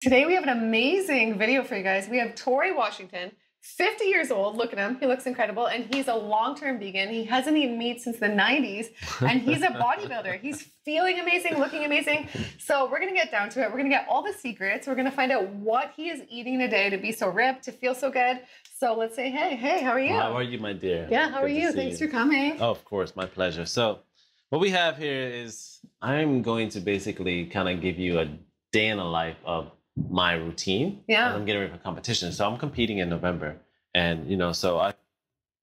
Today we have an amazing video for you guys. We have Tori Washington, 50 years old. Look at him. He looks incredible. And he's a long-term vegan. He hasn't eaten meat since the 90s. And he's a bodybuilder. He's feeling amazing, looking amazing. So we're going to get down to it. We're going to get all the secrets. We're going to find out what he is eating today to be so ripped, to feel so good. So let's say, hey, how are you? How are you, my dear? Yeah, how are you? Thanks for coming. Oh, of course, my pleasure. So what we have here is I'm going to basically kind of give you a day in the life of my routine. Yeah. I'm getting ready for competition. So I'm competing in November. And, so I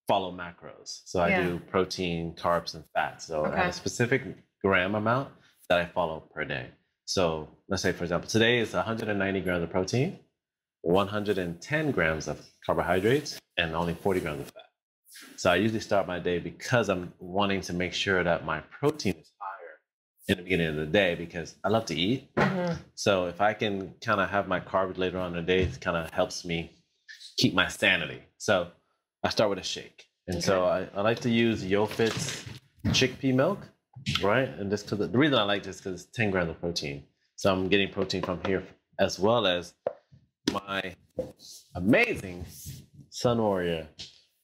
follow macros. So I do protein, carbs, and fats. So I have a specific gram amount that I follow per day. So let's say, for example, today is 190 grams of protein, 110 grams of carbohydrates, and only 40 grams of fat. So I usually start my day because I'm wanting to make sure that my protein is higher in the beginning of the day because I love to eat. So if I can kind of have my carbs later on in the day, it kind of helps me keep my sanity. So I start with a shake. And so I like to use YoFit's chickpea milk, right? And just because the reason I like this is because it's 10 grams of protein. So I'm getting protein from here as well as my amazing Sun Warrior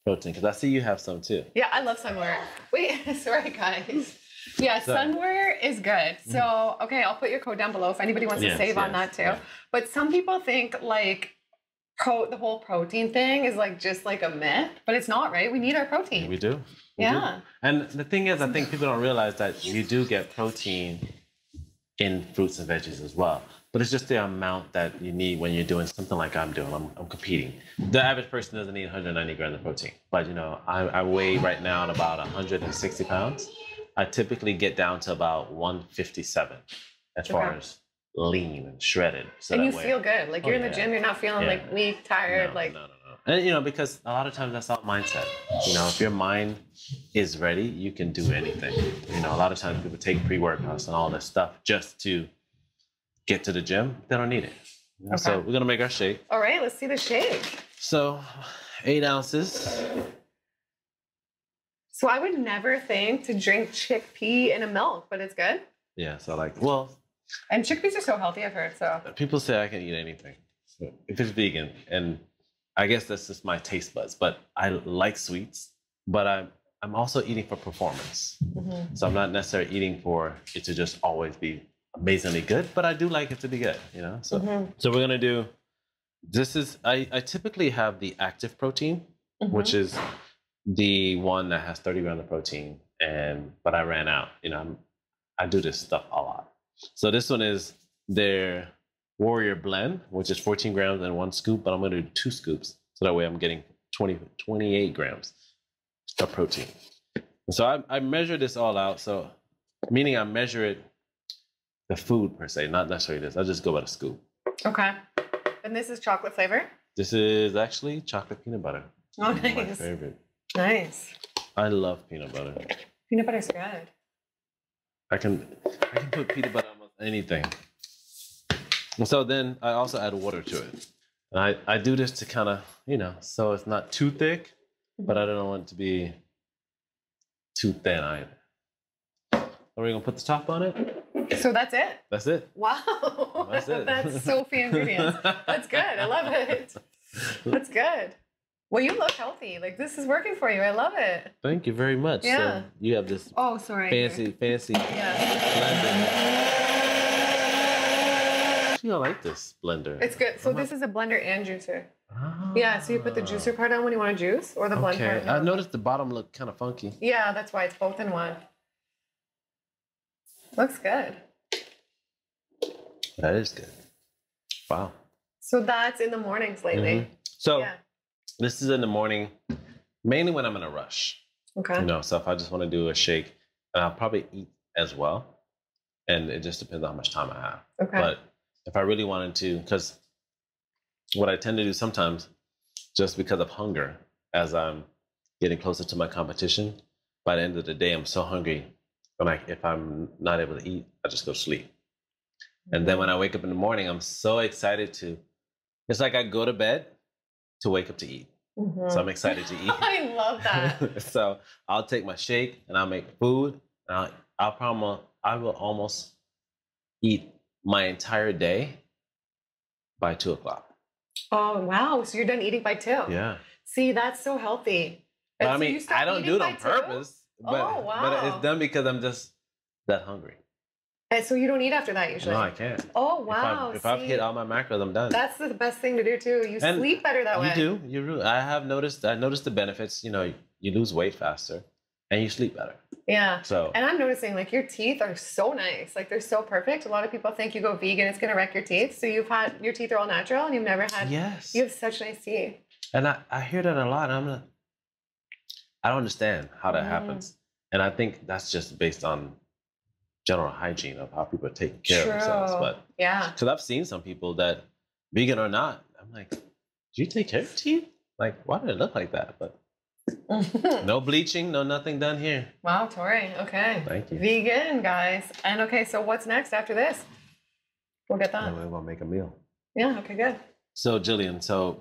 protein, because I see you have some too. Yeah, I love Sun Warrior. Wait, sorry guys. Yeah, Sun Warrior is good. So, okay, I'll put your code down below if anybody wants to save on that too. Yeah. But some people think like the whole protein thing is like just like a myth, but it's not, right? We need our protein. We do. We do. And the thing is, I think people don't realize that you do get protein in fruits and veggies as well. But it's just the amount that you need when you're doing something like I'm doing. I'm competing. The average person doesn't need 190 grams of protein. But, I weigh right now at about 160 pounds. I typically get down to about 157 as far as lean and shredded. So and you feel good. Like you're in the gym, you're not feeling like weak, tired. No. And, because a lot of times that's all mindset. If your mind is ready, you can do anything. A lot of times people take pre-workouts and all this stuff just to get to the gym. They don't need it. So we're going to make our shake. All right, let's see the shake. So 8 ounces. So I would never think to drink chickpea in a milk, but it's good. Yeah, so and chickpeas are so healthy, I've heard. So people say I can eat anything if it's vegan, and I guess that's just my taste buds. But I like sweets, but I'm also eating for performance. So I'm not necessarily eating for it to just always be amazingly good, but I do like it to be good. So we're gonna do. This is I typically have the active protein, which is the one that has 30 grams of protein, but I ran out. I do this stuff a lot. So this one is their Warrior Blend, which is 14 grams and 1 scoop, but I'm going to do 2 scoops. So that way I'm getting 28 grams of protein. And so I measure this all out. So meaning I measure it, the food per se, not necessarily this. I just go by the scoop. Okay. And this is chocolate flavor? This is actually chocolate peanut butter. Oh, nice. My favorite. Nice. I love peanut butter. Peanut butter's good. I can put peanut butter on almost anything. And so then I also add water to it. And I do this to kind of, so it's not too thick, but I don't want it to be too thin either. Are we going to put the top on it? So that's it? That's it. Wow. That's it. That's so few ingredients. That's good. I love it. That's good. Well, you look healthy. Like this is working for you. I love it. Thank you very much. Yeah. So you have this fancy blender. I like this blender. It's good. So this is a blender and juicer. Yeah, so you put the juicer part on when you want to juice, or the blend part. I noticed the bottom looked kind of funky. Yeah, that's why it's both in one. Looks good. That is good. Wow. So that's in the mornings lately. So this is in the morning, mainly when I'm in a rush. Okay. So if I just want to do a shake, and I'll probably eat as well. And it just depends on how much time I have. Okay. But if I really wanted to, because what I tend to do sometimes, just because of hunger, as I'm getting closer to my competition, by the end of the day, I'm so hungry. If I'm not able to eat, I just go to sleep. And then when I wake up in the morning, I'm so excited it's like I go to bed to wake up to eat. So I'm excited to eat. I love that. So I'll take my shake and I'll make food. And I will almost eat my entire day by 2 o'clock. Oh, wow. So you're done eating by 2? Yeah. See, that's so healthy. But And I so mean, you stop I don't eating do it by on 2? purpose. But, Oh, wow. But it's done because I'm just that hungry. And so you don't eat after that usually? No, I can't. Oh, wow. If I've hit all my macros, I'm done. That's the best thing to do too. You sleep better that way. You do. You really. I noticed the benefits. You know, you lose weight faster and you sleep better. Yeah. So. And I'm noticing like your teeth are so nice. Like they're so perfect. A lot of people think you go vegan, it's going to wreck your teeth. So your teeth are all natural and you've never had. Yes. You have such nice teeth. And I hear that a lot. I don't understand how that happens. And I think that's just based on general hygiene of how people are taking care of themselves. But yeah, because I've seen some people that, vegan or not, I'm like, do you take care of your teeth? Like, why do it look like that? But no bleaching, no nothing done here. Wow, Tori. Okay. Thank you. Vegan, guys. And okay, so what's next after this? We'll get that. We're gonna make a meal. Yeah. Okay. Good. So Jillian,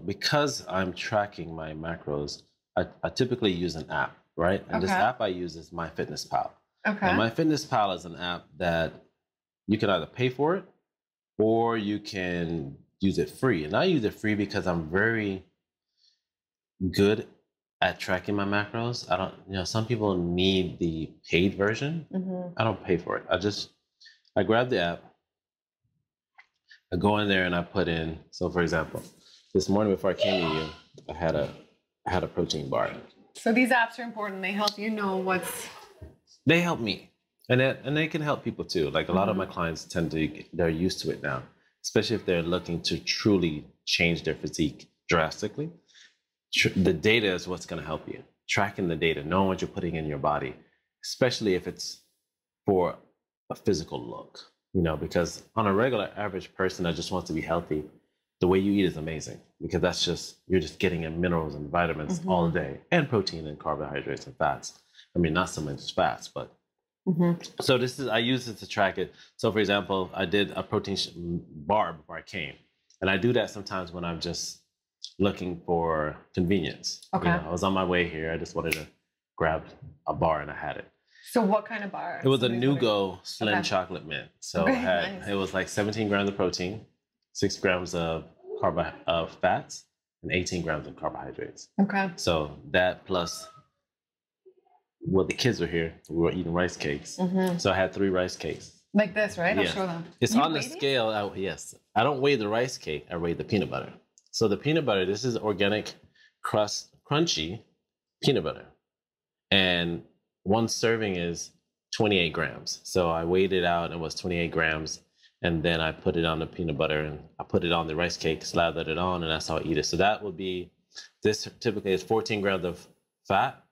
because I'm tracking my macros, I typically use an app, right? And this app I use is MyFitnessPal. Okay. And MyFitnessPal is an app that you can either pay for it or you can use it free. And I use it free because I'm very good at tracking my macros. I don't, some people need the paid version. Mm-hmm. I don't pay for it. I grab the app, I go in there and I put in, so for example, this morning before I came to you, I had a protein bar. So these apps are important. They help you know They help me. And they can help people too. Like a lot of my clients they're used to it now, especially if they're looking to truly change their physique drastically. The data is what's going to help you. Tracking the data, knowing what you're putting in your body, especially if it's for a physical look, because on a regular average person that just wants to be healthy, the way you eat is amazing because you're just getting in minerals and vitamins all day and protein and carbohydrates and fats. I mean, not so much fats, but so I use it to track it. So for example, I did a protein bar before I came, and I do that sometimes when I'm just looking for convenience. Okay. I was on my way here. I just wanted to grab a bar and I had it. So what kind of bar? It was a Nugo Slim Chocolate Mint. So it was like 17 grams of protein, 6 grams of fats, and 18 grams of carbohydrates. Okay. So that plus, the kids were here. We were eating rice cakes. So I had 3 rice cakes. Like this, right? Yeah. I'll show them. It's on the scale. Yes. I don't weigh the rice cake. I weigh the peanut butter. So the peanut butter, this is organic, crunchy peanut butter. And one serving is 28 grams. So I weighed it out and it was 28 grams. And then I put it on the peanut butter and I put it on the rice cake, slathered it on, and that's how I eat it. So that would be, this typically is 14 grams of fat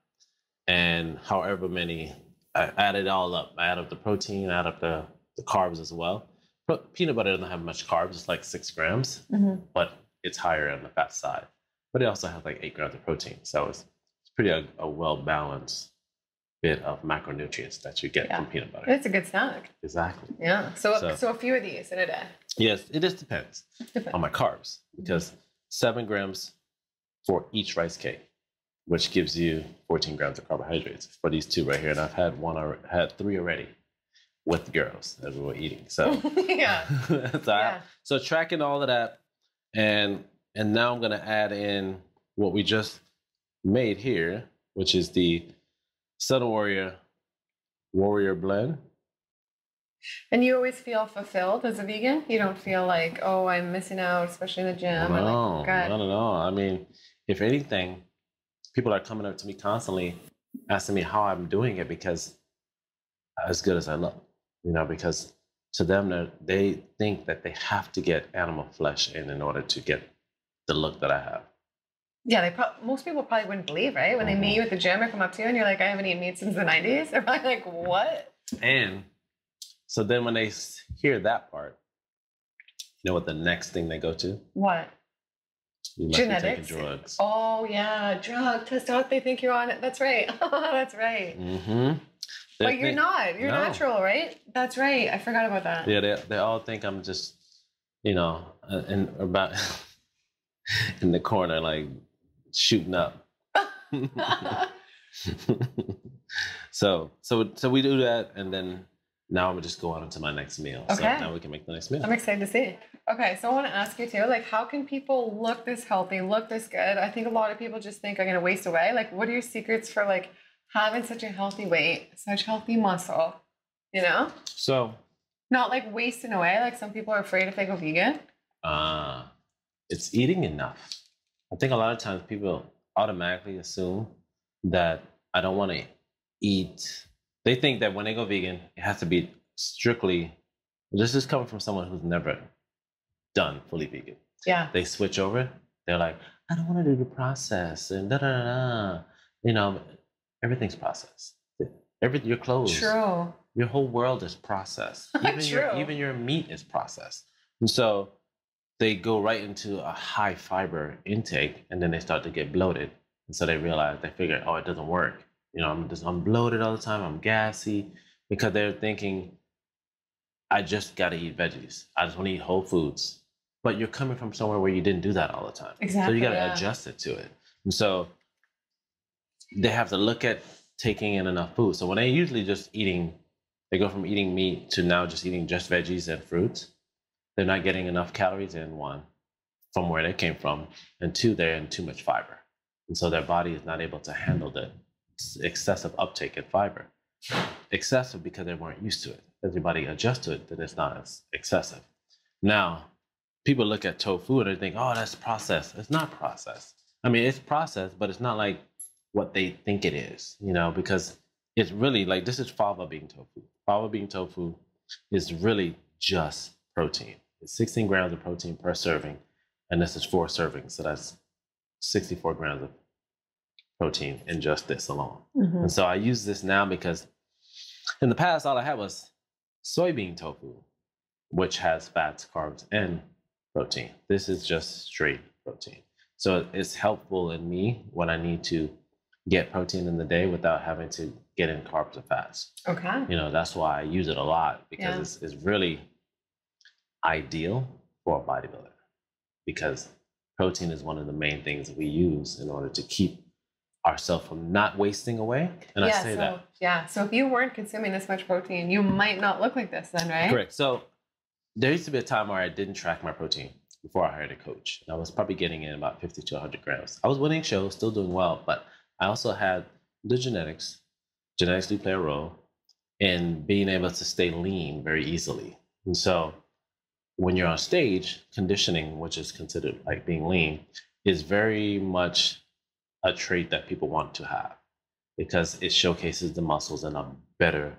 and however many, I add it all up. I add up the protein, add up the carbs as well. But peanut butter doesn't have much carbs, it's like 6 grams, but it's higher on the fat side. But it also has like 8 grams of protein. So it's pretty a well-balanced bit of macronutrients that you get from peanut butter. It's a good snack. Exactly. Yeah. So a few of these in a day. Yes, it just depends on my carbs because 7 grams for each rice cake, which gives you 14 grams of carbohydrates for these 2 right here. And I've had 3 already with the girls as we were eating. So so tracking all of that, and now I'm gonna add in what we just made here, which is the Sun Warrior Blend. And you always feel fulfilled as a vegan? You don't feel like, oh, I'm missing out, especially in the gym? No, not at all. I mean, if anything, people are coming up to me constantly asking me how I'm doing it because as good as I look, because to them, they think that they have to get animal flesh in order to get the look that I have. Yeah, most people probably wouldn't believe, right? When they meet you at the gym or come up to you and you're like, I haven't eaten meat since the 90s. They're probably like, what? And so then when they hear that part, you know what the next thing they go to? What? You might genetics. Be taking drugs. Oh, yeah. Test out. They think you're on it. That's right. That's right. But you're not. You're natural, right? That's right. I forgot about that. Yeah, they all think I'm just, in the corner, like shooting up. So we do that, and then now I'm gonna just go on to my next meal. Okay. So now we can make the next meal. I'm excited to see. Okay, so I want to ask you too, like, how can people look this healthy, look this good? I think a lot of people just think I'm gonna waste away. Like, what are your secrets for like having such a healthy weight, such healthy muscle? You know? So not like wasting away. Like some people are afraid if they go vegan. It's eating enough. I think a lot of times people automatically assume that I don't want to eat. They think that when they go vegan, it has to be strictly. This is coming from someone who's never done fully vegan. Yeah. They switch over. They're like, I don't want to do the process and da da da. You know, everything's processed. Your clothes. True. Your whole world is processed. Even your meat is processed. And so they go right into a high fiber intake, and then they start to get bloated. And so they figure, oh, it doesn't work. You know, I'm bloated all the time. I'm gassy, because they're thinking, I just got to eat veggies. I just want to eat whole foods. But you're coming from somewhere where you didn't do that all the time. Exactly. So you got to adjust it to it. And so they have to look at taking in enough food. So when they usually just eating, they go from eating meat to now just eating just veggies and fruits. They're not getting enough calories in, one, from where they came from, and two, they're in too much fiber. And so their body is not able to handle the excessive uptake in fiber. Excessive because they weren't used to it. As your body adjusts to it, then it's not as excessive. Now, people look at tofu and they think, oh, that's processed. It's not processed. I mean, it's processed, but it's not like what they think it is, you know, because it's really like, this is fava bean tofu. Fava bean tofu is really just protein. It's 16 grams of protein per serving, and this is 4 servings. So that's 64 grams of protein in just this alone. Mm-hmm. And so I use this now because in the past, all I had was soybean tofu, which has fats, carbs, and protein. This is just straight protein. So it's helpful in me when I need to get protein in the day without having to get in carbs or fats. Okay. You know, that's why I use it a lot, because it's really ideal for a bodybuilder, because protein is one of the main things that we use in order to keep ourselves from not wasting away. And I say that. Yeah. So if you weren't consuming this much protein, you might not look like this then, right? Correct. So there used to be a time where I didn't track my protein before I hired a coach. And I was probably getting in about 50 to 100 grams. I was winning shows, still doing well, but I also had the genetics. Genetics do play a role in being able to stay lean very easily. And so when you're on stage, conditioning, which is considered like being lean, is very much a trait that people want to have, because it showcases the muscles in a better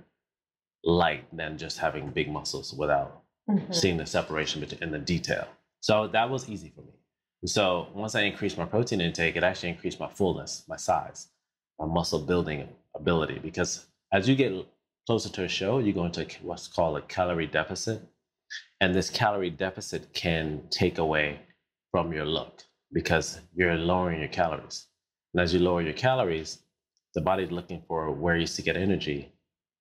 light than just having big muscles without seeing the separation between the detail. So that was easy for me. And so once I increased my protein intake, it actually increased my fullness, my size, my muscle building ability, because as you get closer to a show, you go into what's called a calorie deficit. And this calorie deficit can take away from your look, because you're lowering your calories. And as you lower your calories, the body's looking for where you to get energy,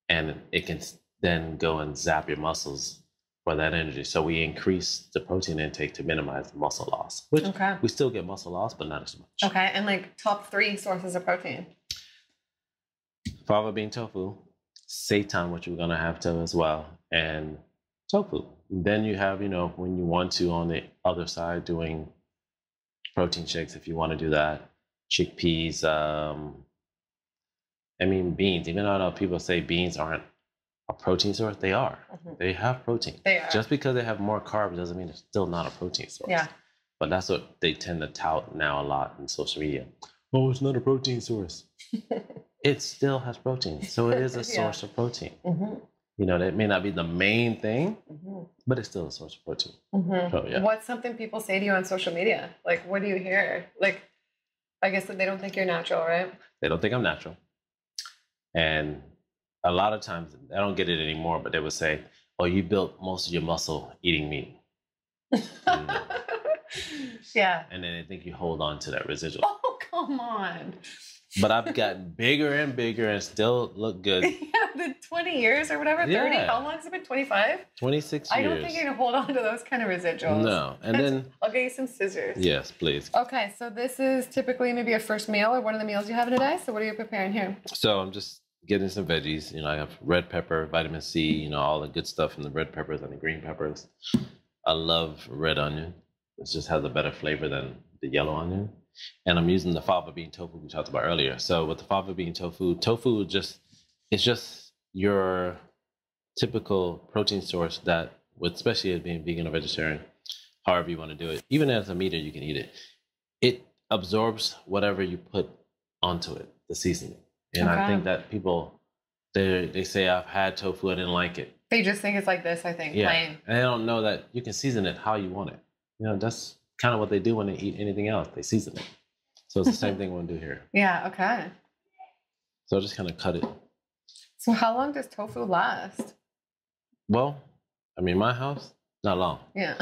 and it can then go and zap your muscles for that energy. So we increase the protein intake to minimize the muscle loss, which we still get muscle loss, but not as much. Okay. And like top 3 sources of protein? Fava bean tofu, seitan, which we're going to have to as well, and tofu. Then you have, you know, when you want to, on the other side, doing protein shakes, if you want to do that, chickpeas, beans. Even though I know people say beans aren't a protein source, they are. They have protein. They are. Just because they have more carbs doesn't mean it's still not a protein source. Yeah. But that's what they tend to tout now a lot in social media. Oh, it's not a protein source. It still has protein. So it is a source of protein. You know, that may not be the main thing, but it's still a source of protein. So, yeah. What's something people say to you on social media? Like, what do you hear? Like, I guess that they don't think you're natural, right? They don't think I'm natural. And a lot of times, I don't get it anymore, but they would say, oh, you built most of your muscle eating meat. Yeah. And then they think you hold on to that residual. Oh, come on. But I've gotten bigger and bigger and still look good. The 20 years or whatever, 30? Yeah. How long has it been? 25? 26 years. I don't think you're going to hold on to those kind of residuals. No. And then I'll get you some scissors. Yes, please. Okay, so this is typically maybe a first meal or one of the meals you have in a day. So what are you preparing here? So I'm just getting some veggies. You know, I have red pepper, vitamin C, you know, all the good stuff in the red peppers and the green peppers. I love red onion. It just has a better flavor than the yellow onion. And I'm using the fava bean tofu we talked about earlier. So with the fava bean tofu, it's just your typical protein source that, with especially as being vegan or vegetarian, however you want to do it, even as a meat eater, you can eat it. It absorbs whatever you put onto it, the seasoning. And I think that people, they say, I've had tofu, I didn't like it. They just think it's like this, I think, plain. And they don't know that you can season it how you want it. You know, that's kind of what they do when they eat anything else. They season it. So it's the same thing we'll do here. Yeah, okay. So I'll just kind of cut it. So how long does tofu last? Well, I mean, my house, not long. Yeah.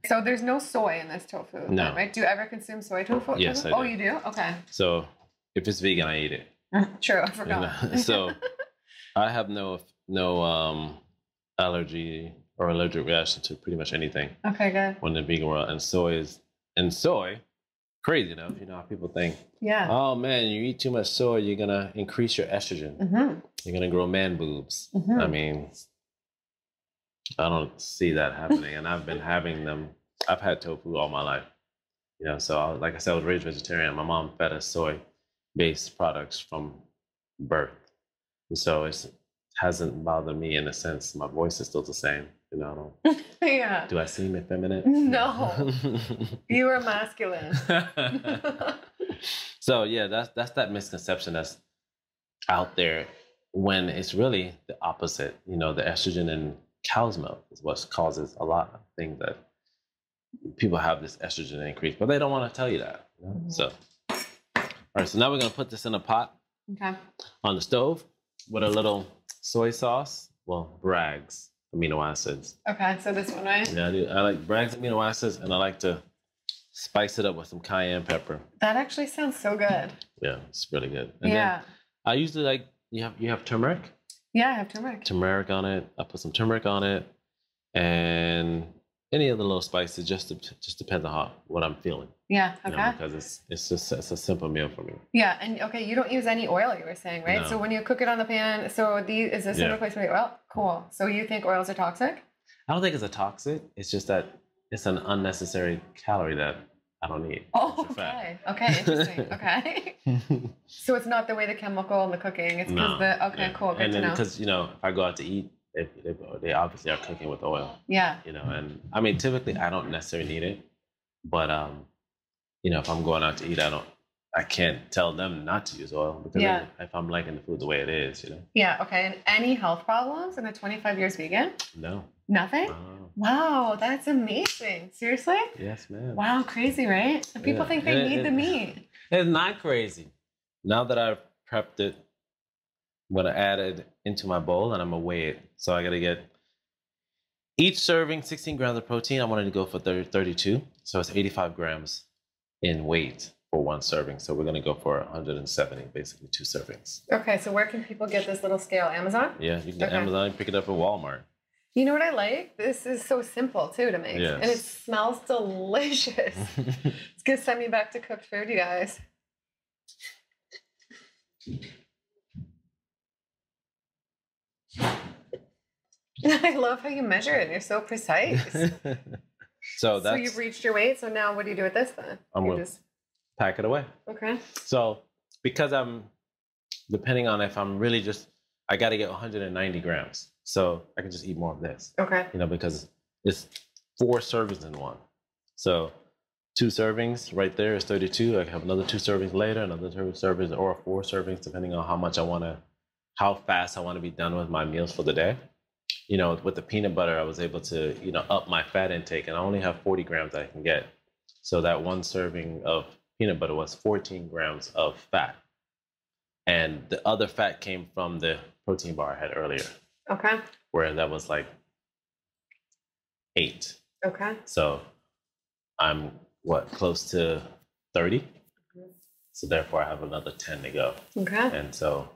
So there's no soy in this tofu, no. Right? Do you ever consume soy tofu? Yes, I do. Oh, you do? Okay. So if it's vegan, I eat it. True, I forgot. You know? So I have no allergy or allergic reaction to pretty much anything. Okay, good. When the vegan world, and soy, crazy enough, you know how people think, yeah, oh man, you eat too much soy, you're gonna increase your estrogen. Mm-hmm. You're gonna grow man boobs. Mm-hmm. I mean, I don't see that happening, and I've been having them. I've had tofu all my life, you know. So, like I said, I was raised vegetarian. My mom fed us soy-based products from birth, and so it hasn't bothered me in a sense. My voice is still the same, you know. Yeah. Do I seem effeminate? No, you are masculine. So yeah, that's that misconception that's out there, when it's really the opposite. You know, the estrogen in cow's milk is what causes a lot of things that people have this estrogen increase, but they don't want to tell you that. You know? Mm-hmm. So, all right, so now we're gonna put this in a pot, okay, on the stove with a little soy sauce. Well, Bragg's amino acids. Okay, so this one, right? Yeah, I do. I like Bragg's amino acids, and I like to spice it up with some cayenne pepper. That actually sounds so good. Yeah, it's really good. And yeah. then I usually like, you have turmeric? Yeah, I have turmeric. Turmeric on it. I put some turmeric on it, and any other little spices. Just depends on what I'm feeling. Yeah. Okay. You know, because it's a simple meal for me. Yeah, and okay, you don't use any oil, you were saying, right? No. So when you cook it on the pan, so is this a replacement for oil? Cool. So you think oils are toxic? I don't think it's a toxic. It's just that it's an unnecessary calorie that I don't need. Oh, okay. Okay, interesting. Okay. So it's not the way the chemical and the cooking. It's because cool. Good and then to know. because, you know, if I go out to eat, they obviously are cooking with oil. Yeah. You know, and I mean, typically I don't necessarily need it, but you know, if I'm going out to eat, I can't tell them not to use oil, because if I'm liking the food the way it is, you know. Yeah. Okay. And any health problems in the 25 years vegan? No. Nothing? Wow, that's amazing. Seriously? Yes, ma'am. Wow, crazy, right? And people think they need the meat. It's not crazy. Now that I've prepped it, I'm going to add it into my bowl, and I'm going to weigh it. So I got to get each serving 16 grams of protein. I wanted to go for 32. So it's 85 grams in weight for one serving. So we're going to go for 170, basically 2 servings. Okay, so where can people get this little scale? Amazon? Yeah, you can get Amazon, you pick it up at Walmart. You know what I like? This is so simple too to make. Yes. And it smells delicious. It's gonna send me back to cooked food, you guys. I love how you measure it. You're so precise. So you've reached your weight. So now what do you do with this then? I'm going to pack it away. Okay. So because depending on if I'm really I got to get 190 grams. So I can just eat more of this. Okay. You know, because it's 4 servings in one. So 2 servings right there is 32. I can have another 2 servings later, another 2 servings, or 4 servings, depending on how fast I want to be done with my meals for the day. You know, with the peanut butter, I was able to, you know, up my fat intake, and I only have 40 grams I can get. So that 1 serving of peanut butter was 14 grams of fat. And the other fat came from the protein bar I had earlier. Okay. Where that was like 8. Okay. So I'm close to 30. Mm-hmm. So therefore I have another 10 to go. Okay. And so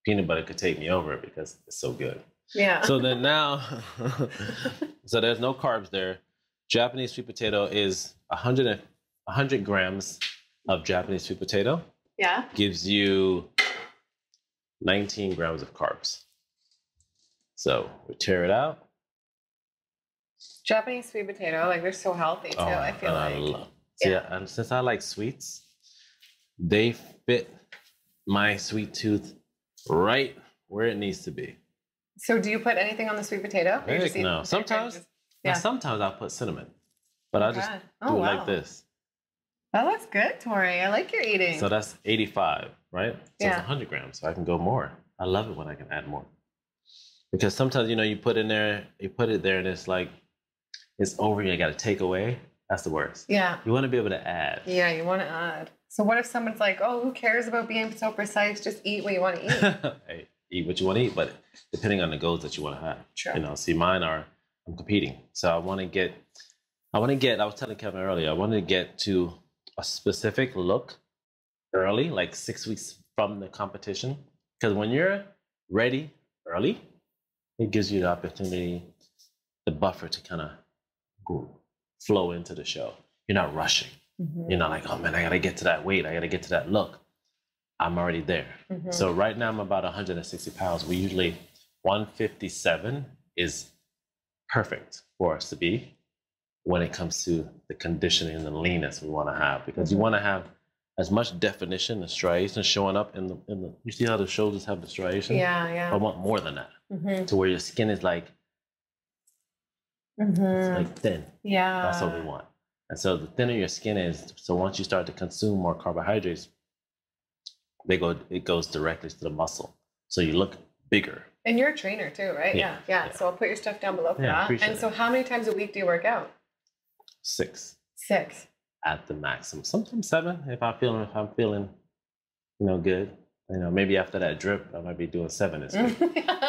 peanut butter could take me over because it's so good. Yeah. So then now, so there's no carbs there. Japanese sweet potato is 100 grams of Japanese sweet potato. Yeah. Gives you 19 grams of carbs. So we tear it out. Japanese sweet potato, like they're so healthy too. I feel like. And since I like sweets, they fit my sweet tooth right where it needs to be. So do you put anything on the sweet potato? No. Sometimes I'll put cinnamon, but I just do it like this. That looks good, Tori. I like your eating. So that's 85, right? So it's 100 grams, so I can go more. I love it when I can add more. Because sometimes, you put it there, and it's like, it's over, you got to take away. That's the worst. Yeah. You want to be able to add. Yeah, you want to add. So what if someone's like, oh, who cares about being so precise? Just eat what you want to eat. Hey, eat what you want to eat, but depending on the goals that you want to have. Sure. See, mine are, I'm competing. So I want to get, I was telling Kevin earlier, I wanted to get to a specific look early, like 6 weeks from the competition. Because when you're ready early, it gives you the opportunity, the buffer to kind of flow into the show. You're not rushing. Mm-hmm. You're not like, oh man, I got to get to that weight. I got to get to that look. I'm already there. Mm-hmm. So right now I'm about 160 pounds. We usually, 157 is perfect for us to be when it comes to the conditioning and the leanness we want to have, because you want to have as much definition and striation showing up in the, you see how the shoulders have the striation? Yeah. I want more than that, to where your skin is like, it's like thin. Yeah. That's what we want. And so the thinner your skin is, so once you start to consume more carbohydrates, it goes directly to the muscle. So you look bigger. And you're a trainer too, right? Yeah. So I'll put your stuff down below for that. And so how many times a week do you work out? 6. 6. At the maximum. Sometimes 7 if I'm feeling, good. Maybe after that drip, I might be doing 7 this week.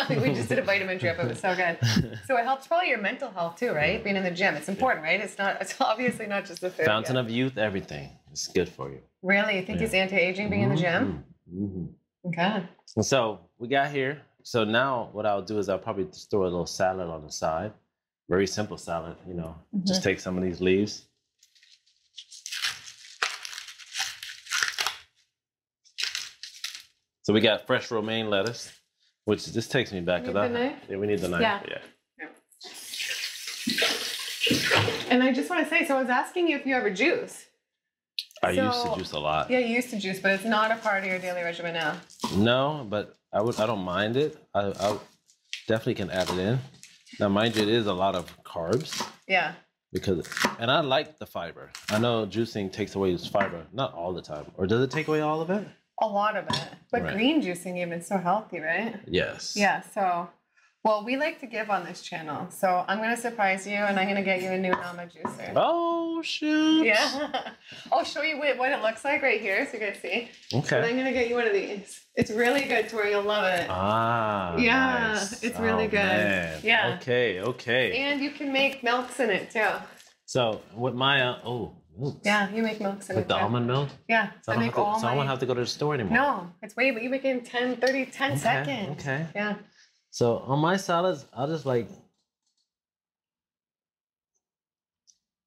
We just did a vitamin drip. It was so good. So it helps probably your mental health too, right? Being in the gym. It's important, right? It's obviously not just the food. Fountain of youth, everything. It's good for you. Really? You think it's anti-aging being in the gym? Mm-hmm. Okay. And so we got here. So now what I'll do is I'll probably just throw a little salad on the side. Very simple salad, Just take some of these leaves. So we got fresh romaine lettuce, which this takes me back. We need the knife? Yeah. And I just want to say, so I was asking you if you ever juice. I used to juice a lot. Yeah, you used to juice, but it's not a part of your daily regimen now. No, but I don't mind it. I definitely can add it in. Now, mind you, it is a lot of carbs. Yeah. And I like the fiber. I know juicing takes away this fiber, not all the time. Or does it take away all of it? A lot of it. But green juicing even is so healthy, right? Yes. Yeah, so, well, we like to give on this channel. So I'm going to surprise you, and I'm going to get you a new Nama juicer. Oh, shoot. Yeah. I'll show you what it looks like right here so you guys see. Okay. And I'm going to get you one of these. It's really good, Tori. You'll love it. Yeah, nice. It's really good. Man. Yeah. Okay. And you can make milks in it, too. So with my, milks. Yeah, you make milks in it. With the almond milk? Yeah. So I won't have to go to the store anymore. No, it's way, but you make it in 10 seconds. Okay. Yeah. So on my salads, I'll just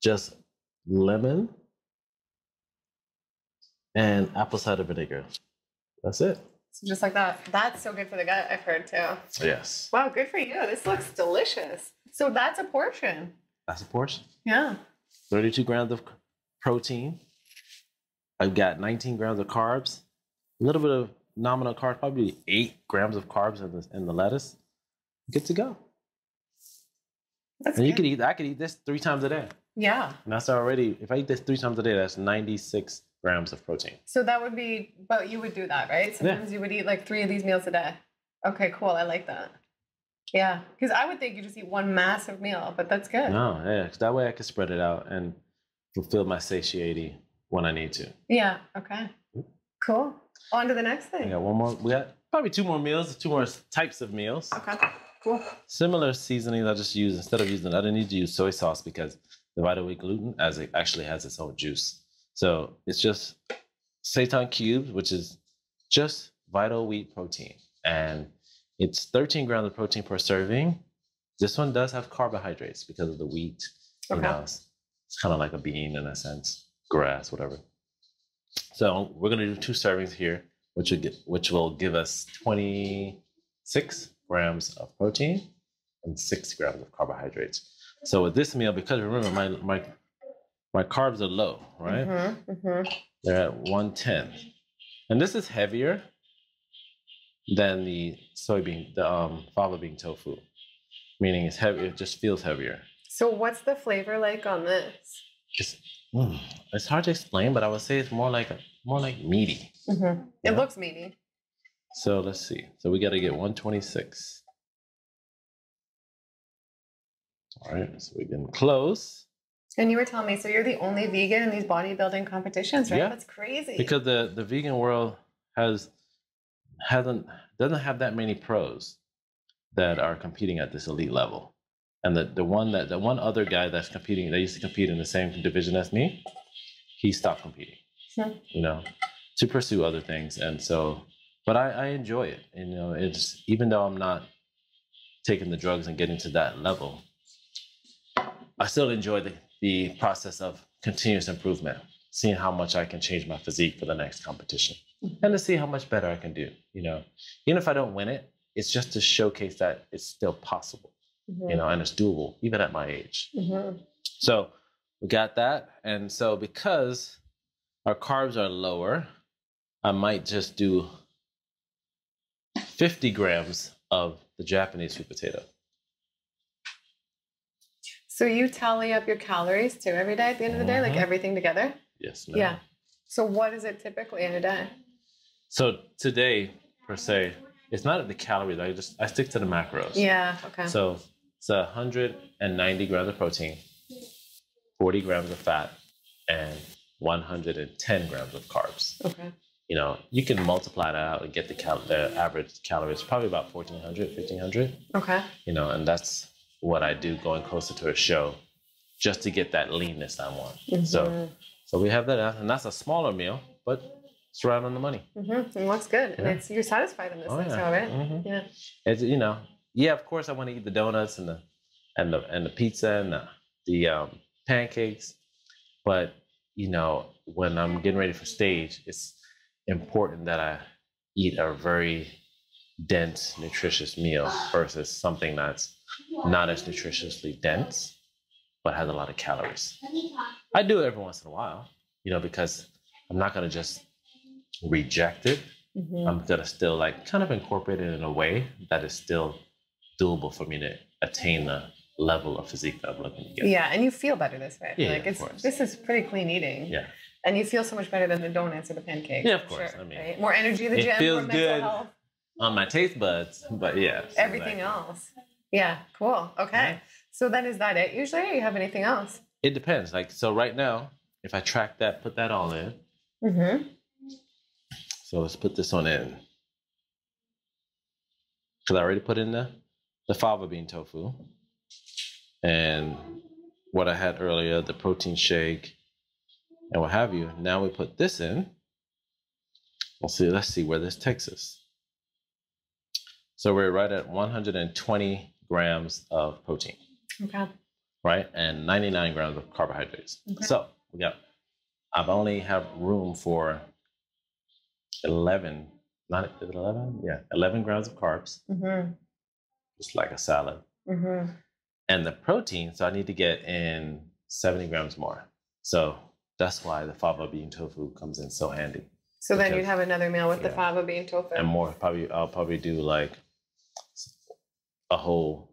just lemon and apple cider vinegar. That's it. So just like that. That's so good for the gut, I've heard too. Yes. Wow, good for you. This looks delicious. So that's a portion. That's a portion. Yeah. 32 grams of protein. I've got 19 grams of carbs. A little bit of nominal carbs, probably 8 grams of carbs in the lettuce. Good to go. That's good. I could eat this 3 times a day. Yeah. And that's already, if I eat this 3 times a day, that's 96 grams of protein. So that would be, but you would do that, right? Sometimes you would eat like 3 of these meals a day. Okay, cool. I like that. Yeah. Because I would think you just eat one massive meal, but that's good. No, yeah. Because that way I can spread it out and fulfill my satiety when I need to. Yeah. Okay. Cool. On to the next thing. I got one more. We got probably 2 more meals, 2 more types of meals. Okay. Cool. Similar seasonings. I just use, instead of using, I didn't need to use soy sauce because the Vital Wheat gluten actually has its own juice. So it's just seitan cubes, which is just Vital Wheat protein. And it's 13 grams of protein per serving. This one does have carbohydrates because of the wheat. Okay. You know, it's kind of like a bean in a sense, grass, whatever. So we're going to do 2 servings here. which will give us 26 grams of protein and 6 grams of carbohydrates. So with this meal, because remember my carbs are low, right? They're at 110, and this is heavier than the fava bean tofu, meaning it's heavy. It just feels heavier. So what's the flavor like on this? It's hard to explain, but I would say it's more like meaty. It looks meaty. So let's see. So we got to get 126. All right, so we're getting close. And you were telling me, so you're the only vegan in these bodybuilding competitions, right? Yeah. That's crazy. Because the vegan world doesn't have that many pros that are competing at this elite level. And the one other guy that's competing, that used to compete in the same division as me, he stopped competing. You know, to pursue other things. And so, but I enjoy it. And, you know, it's, even though I'm not taking the drugs and getting to that level, I still enjoy the process of continuous improvement, seeing how much I can change my physique for the next competition, and to see how much better I can do. You know, even if I don't win it, it's just to showcase that it's still possible, you know, and it's doable even at my age. So we got that. And so because our carbs are lower, I might just do 50 grams of the Japanese sweet potato. So you tally up your calories too every day at the end of the day, like everything together? Yes, ma'am. Yeah. So what is it typically in a day? So today, per se, it's not the calories. I stick to the macros. Yeah. Okay. So it's 190 grams of protein, 40 grams of fat, and 110 grams of carbs. Okay. You know, you can multiply that out and get the average calories, probably about 1,400, 1,500. Okay. You know, and that's what I do going closer to a show, just to get that leanness I want. So we have that, and that's a smaller meal, but it's right on the money. It looks good, and you're satisfied in this, right? Yeah. It's, you know, yeah. Of course, I want to eat the donuts and the pizza and the pancakes, but you know, when I'm getting ready for stage, it's important that I eat a very dense, nutritious meal versus something that's not as nutritiously dense, but has a lot of calories. I do it every once in a while, you know, because I'm not going to just reject it. I'm going to still like kind of incorporate it in a way that is still doable for me to attain the level of physique that I'm looking to get. Yeah, and you feel better this way. Yeah, like of course. This is pretty clean eating. Yeah. And you feel so much better than the donuts or the pancakes. Yeah, of course. Sure, I mean, right? More energy in the gym, it feels more mental good health. On my taste buds, but yeah. Everything else. Yeah, cool. Okay. Yeah. So then is that it usually, or you have anything else? It depends. Like, so right now, if I track that, put that all in. So let's put this one in. Because I already put in the fava bean tofu. And what I had earlier, the protein shake, and what have you. Now we put this in. Let's see where this takes us. So we're right at 120 grams of protein. Okay. Right? And 99 grams of carbohydrates. Okay. So I've only have room for 11 grams of carbs. Just like a salad. And the protein, so I need to get in 70 grams more. So that's why the fava bean tofu comes in so handy. So then you'd have another meal with the fava bean tofu. And more, I'll probably do like a whole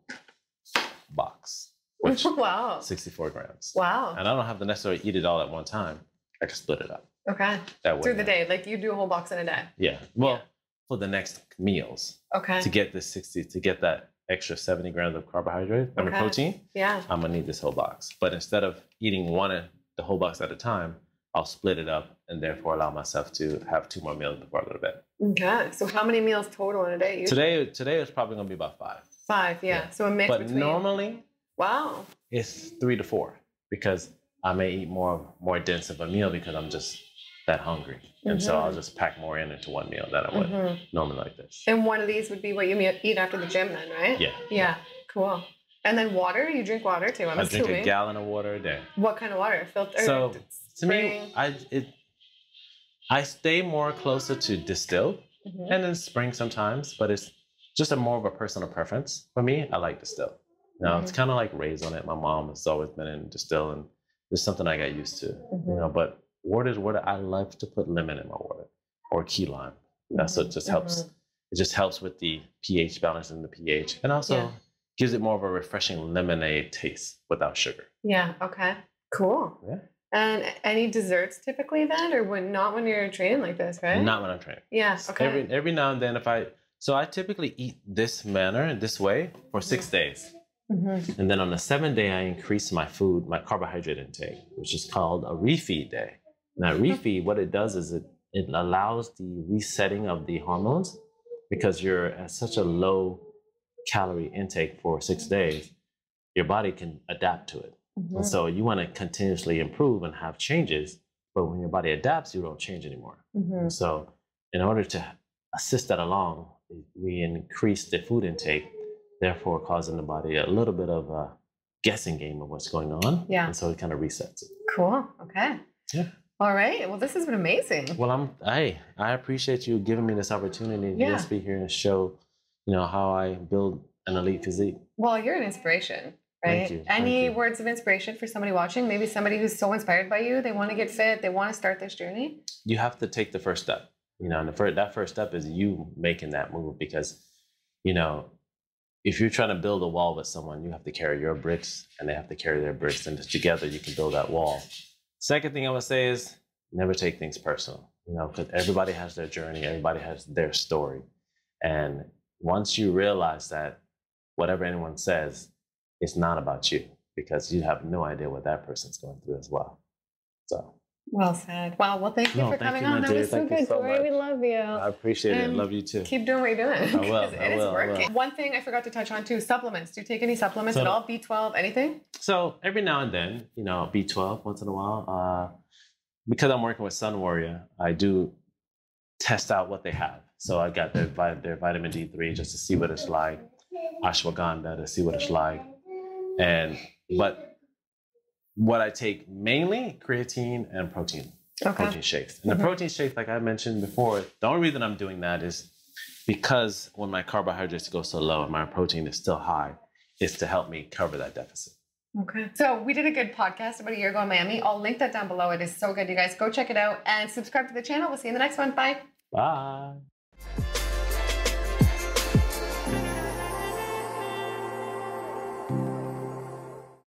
box, which wow, 64 grams. Wow. And I don't have to necessarily eat it all at one time. I can split it up. Okay. Through the day, like you do a whole box in a day. Yeah. Well, for the next meals. Okay. To get that extra 70 grams of carbohydrate, I mean protein. Yeah. I'm gonna need this whole box. But instead of eating the whole box at a time, I'll split it up and therefore allow myself to have 2 more meals before I go to bed. Okay. So how many meals total in a day? Usually? Today is probably gonna be about 5. 5, yeah. So a mix but between. Normally, wow, it's 3 to 4 because I may eat more dense of a meal because I'm just that hungry, and so I'll just pack more into one meal than I would normally like this. And one of these would be what you eat after the gym, then, right? Yeah. Yeah. Cool. And then water. You drink water too. I drink a gallon of water a day. What kind of water? Filter. So to me, I I stay more closer to distilled and then spring sometimes, but it's just more of a personal preference. For me, I like distilled. It's kind of like raised on it. My mom has always been in distilled, and it's something I got used to. But water is water. I love to put lemon in my water or key lime. That's what just helps. It just helps with the pH balance and the pH, and also gives it more of a refreshing lemonade taste without sugar. Yeah. Okay. Cool. Yeah. And any desserts typically then, or not when you're training like this, right? Not when I'm training. Yeah. Okay. Every now and then, so I typically eat this manner, this way, for 6 days. And then on the 7th day, I increase my carbohydrate intake, which is called a refeed day. Now, refeed, what it does is it allows the resetting of the hormones, because you're at such a low calorie intake for 6 days, your body can adapt to it. And so you want to continuously improve and have changes, but when your body adapts, you don't change anymore. And so in order to assist that along, we increase the food intake, therefore causing the body a little bit of a guessing game of what's going on. Yeah. And so it kind of resets it. Cool. Okay. Yeah. All right. Well, this has been amazing. Well, I appreciate you giving me this opportunity to just be here and show, how I build an elite physique. Well, you're an inspiration, right? Thank you. Any words of inspiration for somebody watching? Maybe somebody who's so inspired by you, they want to get fit, they want to start this journey? You have to take the first step. And that first step is you making that move, because, if you're trying to build a wall with someone, you have to carry your bricks and they have to carry their bricks, and together you can build that wall. Second thing I would say is never take things personal, because everybody has their journey, everybody has their story. And once you realize that whatever anyone says, it's not about you, because you have no idea what that person's going through as well. So. Well said. Wow. Well, thank you for coming on. That was so good, Tori. We love you. I appreciate it. Love you too. Keep doing what you're doing. I will. It is working. One thing I forgot to touch on too, supplements. Do you take any supplements at all? B12, anything? So every now and then, B12 once in a while. Because I'm working with Sun Warrior, I do test out what they have. So I got their vitamin D3 just to see what it's like, ashwagandha to see what it's like. But what I take mainly, creatine and protein shakes. And the protein shakes, like I mentioned before, the only reason I'm doing that is because when my carbohydrates go so low and my protein is still high, it's to help me cover that deficit. Okay. So we did a good podcast about a year ago in Miami. I'll link that down below. It is so good, you guys. Go check it out and subscribe to the channel. We'll see you in the next one. Bye. Bye.